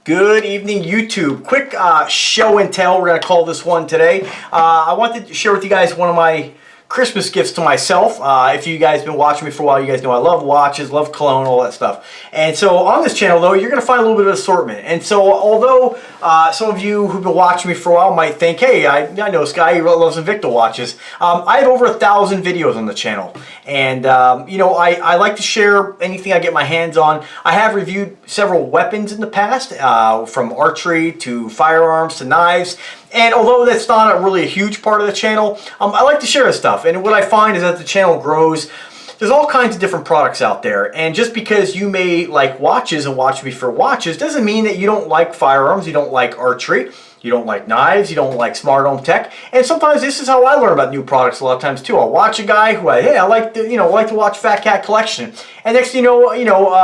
Good evening, YouTube. Quick show and tell, we're going to call this one today. I wanted to share with you guys one of my Christmas gifts to myself. If you guys have been watching me for a while, you guys know I love watches, love cologne, all that stuff. And so on this channel, though, you're going to find a little bit of assortment. And so although some of you who've been watching me for a while might think, hey, I know this guy, he loves Invicta watches. I have over 1,000 videos on the channel. And, you know, I like to share anything I get my hands on. I have reviewed several weapons in the past, from archery to firearms to knives. And although that's not really a huge part of the channel, I like to share this stuff. And what I find is that the channel grows. There's all kinds of different products out there. And just because you may like watches and watch me for watches doesn't mean that you don't like firearms, you don't like archery, you don't like knives, you don't like smart home tech. And sometimes this is how I learn about new products a lot of times too. I'll watch a guy who I like to, like to watch Phatkat Collection. And next thing you know,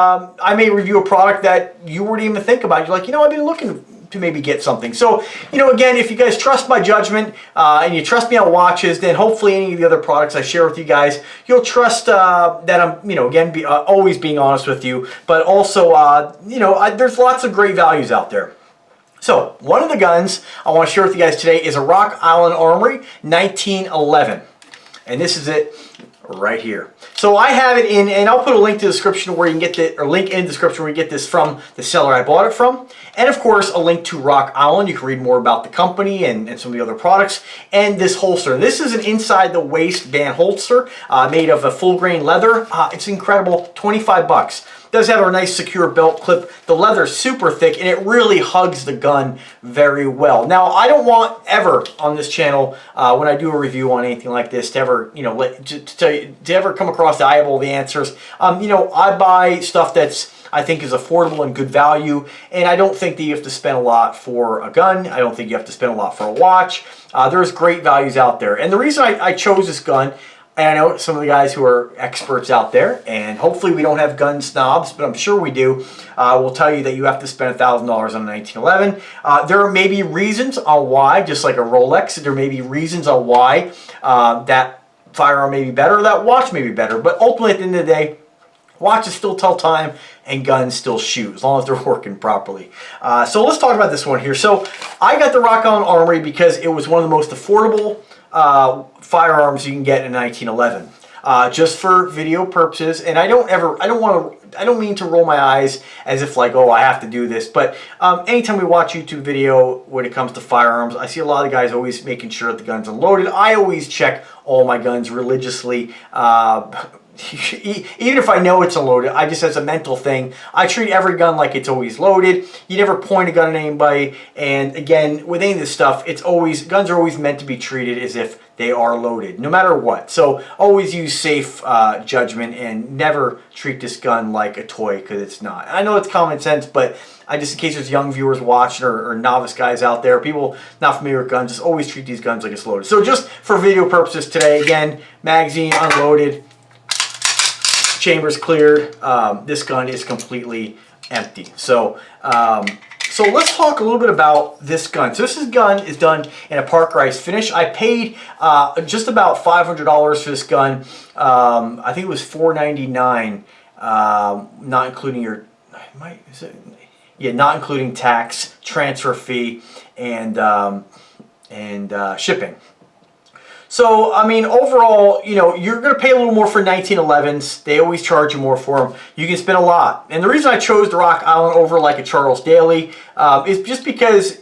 I may review a product that you wouldn't even think about. You're like, I've been looking to maybe get something. So, again, if you guys trust my judgment and you trust me on watches, then hopefully any of the other products I share with you guys, you'll trust that I'm, again, always being honest with you. But also, there's lots of great values out there. So, one of the guns I want to share with you guys today is a Rock Island Armory 1911. And this is it right here. So I have it in, and I'll put a link to the description where you can get the, or link in the description where you get this from the seller I bought it from. And of course, a link to Rock Island. You can read more about the company and some of the other products. And this holster. This is an inside the waistband holster made of a full grain leather. It's incredible, 25 bucks. Does have a nice secure belt clip. The leather's super thick and it really hugs the gun very well. Now, I don't want ever on this channel, when I do a review on anything like this, to ever, to ever come across that I have all the answers. I buy stuff that's I think is affordable and good value, and I don't think that you have to spend a lot for a gun. I don't think you have to spend a lot for a watch. There's great values out there. And the reason I chose this gun, and I know some of the guys who are experts out there, and hopefully we don't have gun snobs, but I'm sure we do, will tell you that you have to spend $1,000 on a 1911. There may be reasons on why, just like a Rolex, there may be reasons on why that firearm may be better, or that watch may be better, but ultimately at the end of the day, watches still tell time and guns still shoot, as long as they're working properly. So let's talk about this one here. So I got the Rock Island Armory because it was one of the most affordable firearms you can get in 1911. Just for video purposes, and I don't mean to roll my eyes as if like, oh, I have to do this, but anytime we watch YouTube video when it comes to firearms, I see a lot of guys always making sure that the gun's unloaded. I always check all my guns religiously. Even if I know it's unloaded, I just, as a mental thing, I treat every gun like it's always loaded. You never point a gun at anybody, and again, with any of this stuff, guns are always meant to be treated as if they are loaded, no matter what. So always use safe judgment and never treat this gun like a toy, because it's not. I know it's common sense, but just in case there's young viewers watching or novice guys out there, people not familiar with guns, just always treat these guns like it's loaded. So just for video purposes today, again, magazine unloaded, chambers cleared. This gun is completely empty. So let's talk a little bit about this gun. So this gun is done in a Parker Ice finish. I paid just about $500 for this gun. I think it was $499, not including your, not including tax, transfer fee, and shipping. So, I mean, overall, you're going to pay a little more for 1911s. They always charge you more for them. You can spend a lot. And the reason I chose the Rock Island over like a Charles Daly is just because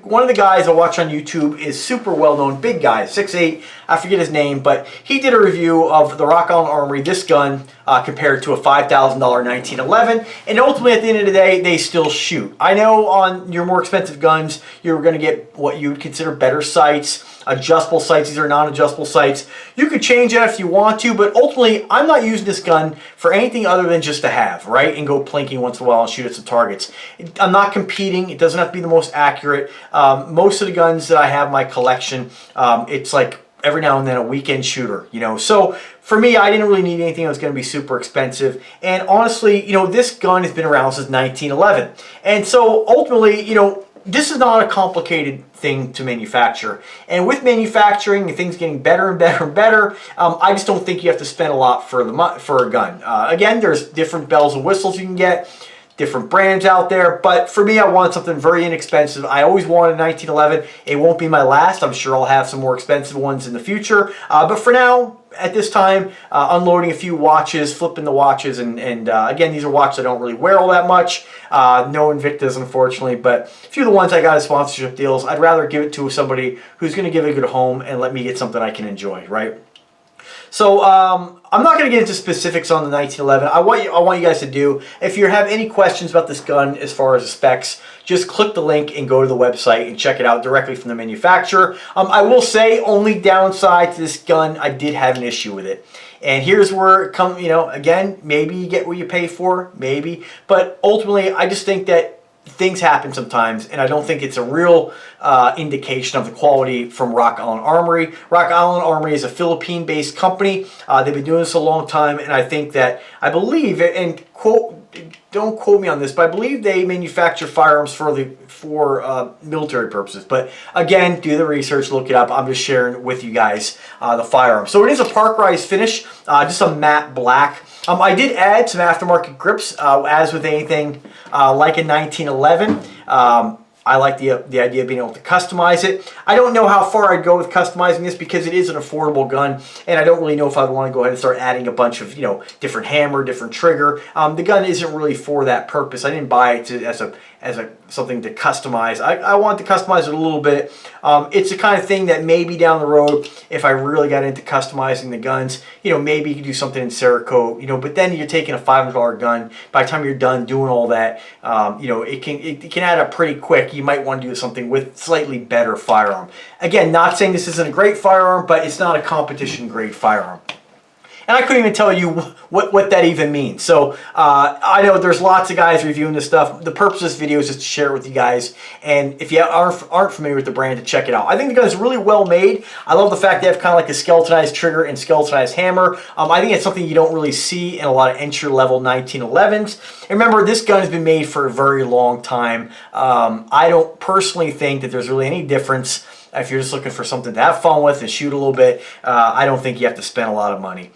one of the guys I watch on YouTube is super well-known, big guy, 6'8", I forget his name, but he did a review of the Rock Island Armory, this gun, compared to a $5,000 1911, and ultimately at the end of the day, they still shoot. I know on your more expensive guns, you're going to get what you would consider better sights, adjustable sights. These are non-adjustable sights. You could change that if you want to, but ultimately, I'm not using this gun for anything other than just to have, right? And go plinking once in a while and shoot at some targets. I'm not competing. It doesn't have to be the most accurate. Most of the guns that I have in my collection, it's like every now and then a weekend shooter, So for me, I didn't really need anything that was going to be super expensive. And honestly, this gun has been around since 1911. And so ultimately, this is not a complicated thing to manufacture. And with manufacturing and things getting better and better and better, I just don't think you have to spend a lot for a gun. Again, there's different bells and whistles you can get. different brands out there. But for me, I want something very inexpensive. I always wanted a 1911. It won't be my last. I'm sure I'll have some more expensive ones in the future. But for now, at this time, unloading a few watches, flipping the watches, and again, these are watches I don't really wear all that much. No Invictas, unfortunately, but a few of the ones I got as sponsorship deals, I'd rather give it to somebody who's going to give it a good home and let me get something I can enjoy, right? So I'm not going to get into specifics on the 1911. I want you guys to do, if you have any questions about this gun as far as the specs, just click the link and go to the website and check it out directly from the manufacturer. I will say, only downside to this gun, I did have an issue with it. And here's where it comes, you know, again, maybe you get what you pay for, maybe. But ultimately, I just think that things happen sometimes, and I don't think it's a real indication of the quality from Rock Island Armory. Rock Island Armory is a Philippine-based company. They've been doing this a long time, and I think that, I believe, and don't quote me on this, but I believe they manufacture firearms for military purposes. But again, do the research, look it up. I'm just sharing with you guys the firearm. So it is a parkerized finish, just a matte black. I did add some aftermarket grips, as with anything like a 1911. I like the idea of being able to customize it. I don't know how far I'd go with customizing this because it is an affordable gun, and I don't really know if I'd want to go ahead and start adding a bunch of, you know, different hammer, different trigger. The gun isn't really for that purpose. I didn't buy it as something to customize. I want to customize it a little bit. It's the kind of thing that maybe down the road, if I really got into customizing the guns, you know, maybe you could do something in Cerakote, you know, but then you're taking a $500 gun. By the time you're done doing all that, you know, it can add up pretty quick. You might want to do something with slightly better firearm. Again, not saying this isn't a great firearm, but it's not a competition grade firearm. And I couldn't even tell you what that even means. So I know there's lots of guys reviewing this stuff. The purpose of this video is just to share it with you guys. And if you aren't familiar with the brand, to check it out. I think the gun is really well made. I love the fact they have kind of like a skeletonized trigger and skeletonized hammer. I think it's something you don't really see in a lot of entry-level 1911s. And remember, this gun has been made for a very long time. I don't personally think that there's really any difference. If you're just looking for something to have fun with and shoot a little bit, I don't think you have to spend a lot of money.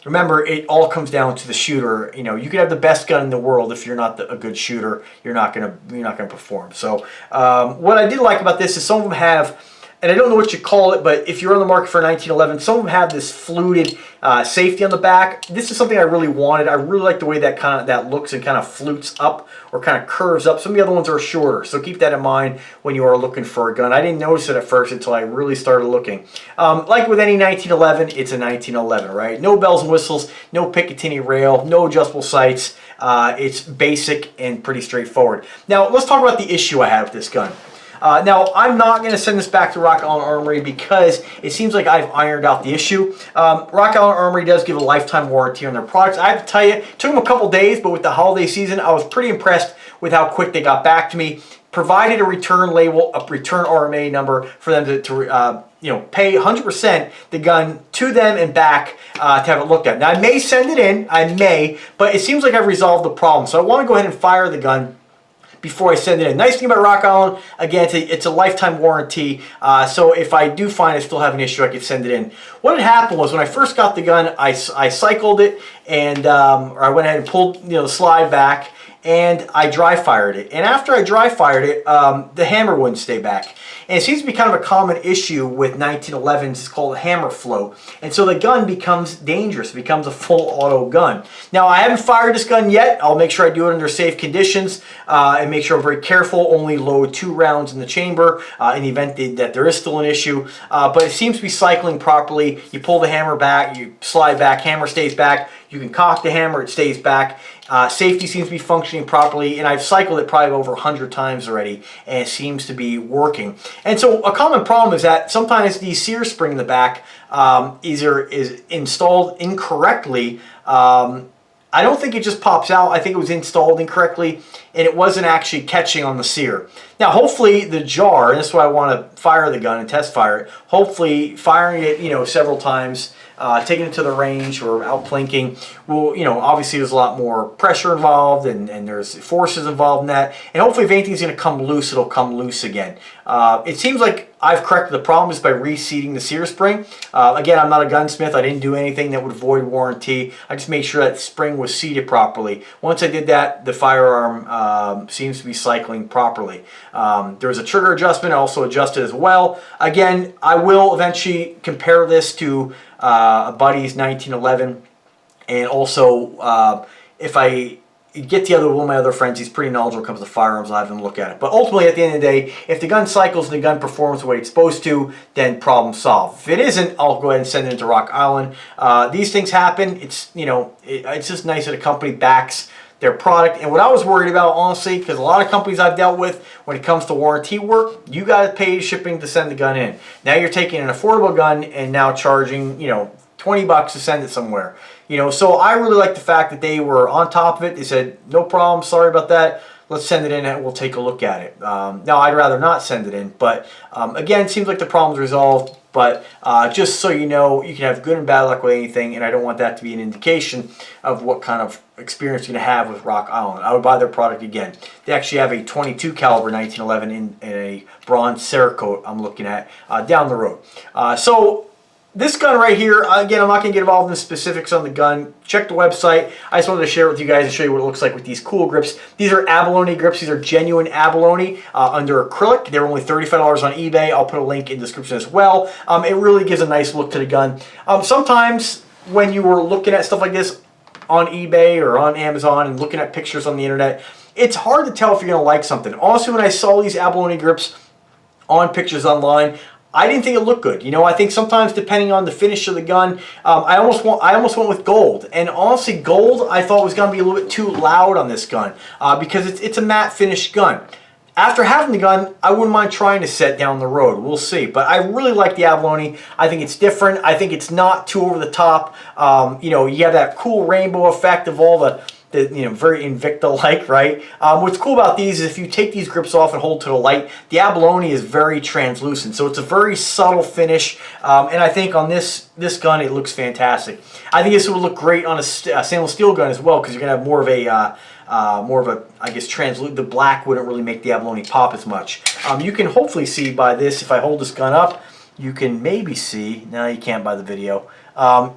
Remember, it all comes down to the shooter. You know, you could have the best gun in the world. If you're not a good shooter, you're not gonna perform. So what I did like about this is some of them have, and I don't know what you call it, but if you're on the market for 1911, some of them have this fluted safety on the back. This is something I really wanted. I really like the way that looks and kind of flutes up or kind of curves up. Some of the other ones are shorter, so keep that in mind when you are looking for a gun. I didn't notice it at first until I really started looking. Like with any 1911, it's a 1911, right? No bells and whistles, no Picatinny rail, no adjustable sights. It's basic and pretty straightforward. Now, let's talk about the issue I had with this gun. Now, I'm not going to send this back to Rock Island Armory because it seems like I've ironed out the issue. Rock Island Armory does give a lifetime warranty on their products. I have to tell you, it took them a couple days, but with the holiday season, I was pretty impressed with how quick they got back to me. Provided a return label, a return RMA number for them to you know, pay 100% the gun to them and back to have it looked at. Now, I may send it in, but it seems like I've resolved the problem. So I want to go ahead and fire the gun before I send it in. Nice thing about Rock Island, again, it's a lifetime warranty, so if I do find I still have an issue, I could send it in. What had happened was when I first got the gun, I cycled it, and or I went ahead and pulled, you know, the slide back, and I dry fired it. And after I dry fired it, the hammer wouldn't stay back. And it seems to be kind of a common issue with 1911s. It's called hammer float. And so the gun becomes dangerous. It becomes a full auto gun. Now, I haven't fired this gun yet. I'll make sure I do it under safe conditions and make sure I'm very careful. Only load 2 rounds in the chamber in the event that there is still an issue. But it seems to be cycling properly. You pull the hammer back, you slide back, hammer stays back. You can cock the hammer, it stays back. Safety seems to be functioning properly, and I've cycled it probably over 100 times already, and it seems to be working. And so a common problem is that sometimes the sear spring in the back either is installed incorrectly. I don't think it just pops out. I think it was installed incorrectly, and it wasn't actually catching on the sear. Now, hopefully the jar, and this is why I want to fire the gun and test fire it, hopefully firing it, you know, several times, taking it to the range or out plinking will, you know, obviously there's a lot more pressure involved and there's forces involved in that. And hopefully if anything's going to come loose, it'll come loose again. It seems like I've corrected the problem just by reseating the sear spring. Again, I'm not a gunsmith. I didn't do anything that would void warranty. I just made sure that spring was seated properly. Once I did that, the firearm seems to be cycling properly. There's a trigger adjustment I also adjusted as well. Again, I will eventually compare this to a buddy's 1911, and also if I get together with one of my other friends, he's pretty knowledgeable when it comes to firearms, I'll have him look at it. But ultimately, at the end of the day, if the gun cycles and the gun performs the way it's supposed to, then problem solved. If it isn't, I'll go ahead and send it into Rock Island. These things happen. It's, you know, it's just nice that a company backs their product. And what I was worried about, honestly, because a lot of companies I've dealt with, when it comes to warranty work, you got to pay shipping to send the gun in. Now you're taking an affordable gun and now charging, you know, 20 bucks to send it somewhere. You know, so I really like the fact that they were on top of it. They said, no problem, sorry about that. Let's send it in and we'll take a look at it. Now, I'd rather not send it in, but again, it seems like the problem's resolved. But just so you know, you can have good and bad luck with anything, and I don't want that to be an indication of what kind of experience you're going to have with Rock Island. I would buy their product again. They actually have a 22 caliber 1911 in a bronze Cerakote I'm looking at down the road. So this gun right here, again, I'm not going to get involved in the specifics on the gun. Check the website. I just wanted to share it with you guys and show you what it looks like with these cool grips. These are abalone grips. These are genuine abalone under acrylic. They're only $35 on eBay. I'll put a link in the description as well. It really gives a nice look to the gun. Sometimes when you were looking at stuff like this on eBay or on Amazon and looking at pictures on the internet, it's hard to tell if you're going to like something. Also, when I saw these abalone grips on pictures online, I didn't think it looked good. You know, I think sometimes depending on the finish of the gun, I almost went with gold. And honestly, gold I thought was going to be a little bit too loud on this gun because it's a matte finish gun. After having the gun, I wouldn't mind trying to set down the road. We'll see. But I really like the abalone. I think it's different. I think it's not too over the top. You know, you have that cool rainbow effect of all the you know, very Invicta-like, right? What's cool about these is if you take these grips off and hold to the light, the abalone is very translucent, so it's a very subtle finish. And I think on this gun, it looks fantastic. I think this would look great on a stainless steel gun as well, because you're gonna have more of a, I guess, translucent. The black wouldn't really make the abalone pop as much. You can hopefully see by this, if I hold this gun up, you can maybe see. Now you can't by the video.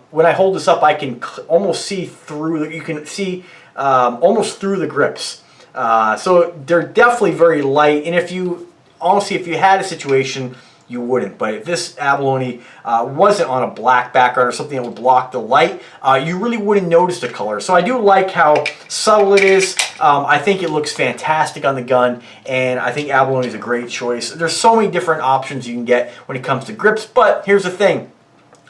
When I hold this up, I can almost see through. You can see almost through the grips. So they're definitely very light. And if you, honestly, if you had a situation, you wouldn't. But if this abalone wasn't on a black background or something that would block the light, you really wouldn't notice the color. So I do like how subtle it is. I think it looks fantastic on the gun, and I think abalone is a great choice. There's so many different options you can get when it comes to grips, but here's the thing.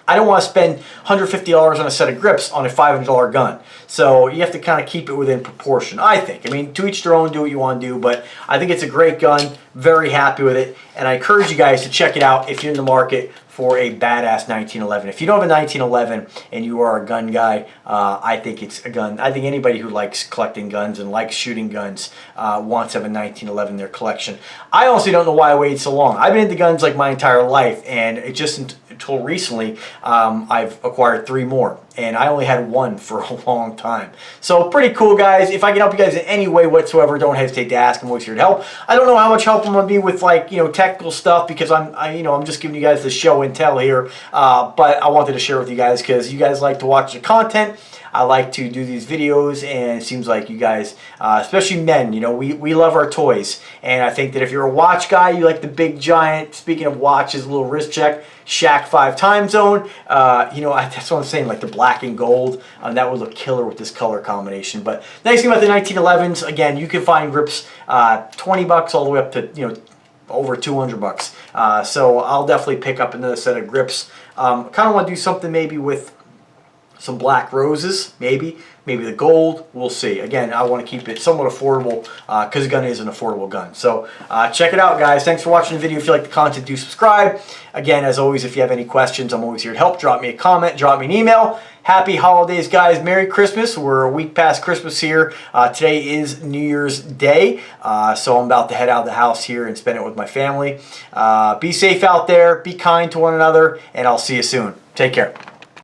I don't want to spend $150 on a set of grips on a $500 gun. So you have to kind of keep it within proportion, I think. I mean, to each their own, do what you want to do, but I think it's a great gun, very happy with it, and I encourage you guys to check it out if you're in the market for a badass 1911. If you don't have a 1911 and you are a gun guy, I think it's a gun. I think anybody who likes collecting guns and likes shooting guns wants to have a 1911 in their collection. I honestly don't know why I waited so long. I've been into guns like my entire life, and it just until recently I've acquired 3 more, and I only had 1 for a long time. So pretty cool, guys. If I can help you guys in any way whatsoever, don't hesitate to ask. I'm always here to help. I don't know how much help I'm gonna be with, like, you know, technical stuff, because I'm just giving you guys the show and tell here, but I wanted to share with you guys because you guys like to watch the content. I like to do these videos, and it seems like you guys, especially men, you know, we love our toys. And I think that if you're a watch guy, you like the big giant, speaking of watches, a little wrist check, Shaq 5 time zone. You know, that's what I'm saying, like the black and gold. That would look killer with this color combination. But nice thing about the 1911s, again, you can find grips 20 bucks all the way up to, you know, over 200 bucks. So I'll definitely pick up another set of grips. Kind of want to do something maybe with some black roses, maybe the gold, we'll see. Again, I want to keep it somewhat affordable because the gun is an affordable gun. So check it out, guys. Thanks for watching the video. If you like the content, do subscribe. Again, as always, if you have any questions, I'm always here to help. Drop me a comment, drop me an email. Happy holidays, guys. Merry Christmas. We're a week past Christmas here. Today is New Year's Day, so I'm about to head out of the house here and spend it with my family. Be safe out there. Be kind to one another, and I'll see you soon. Take care.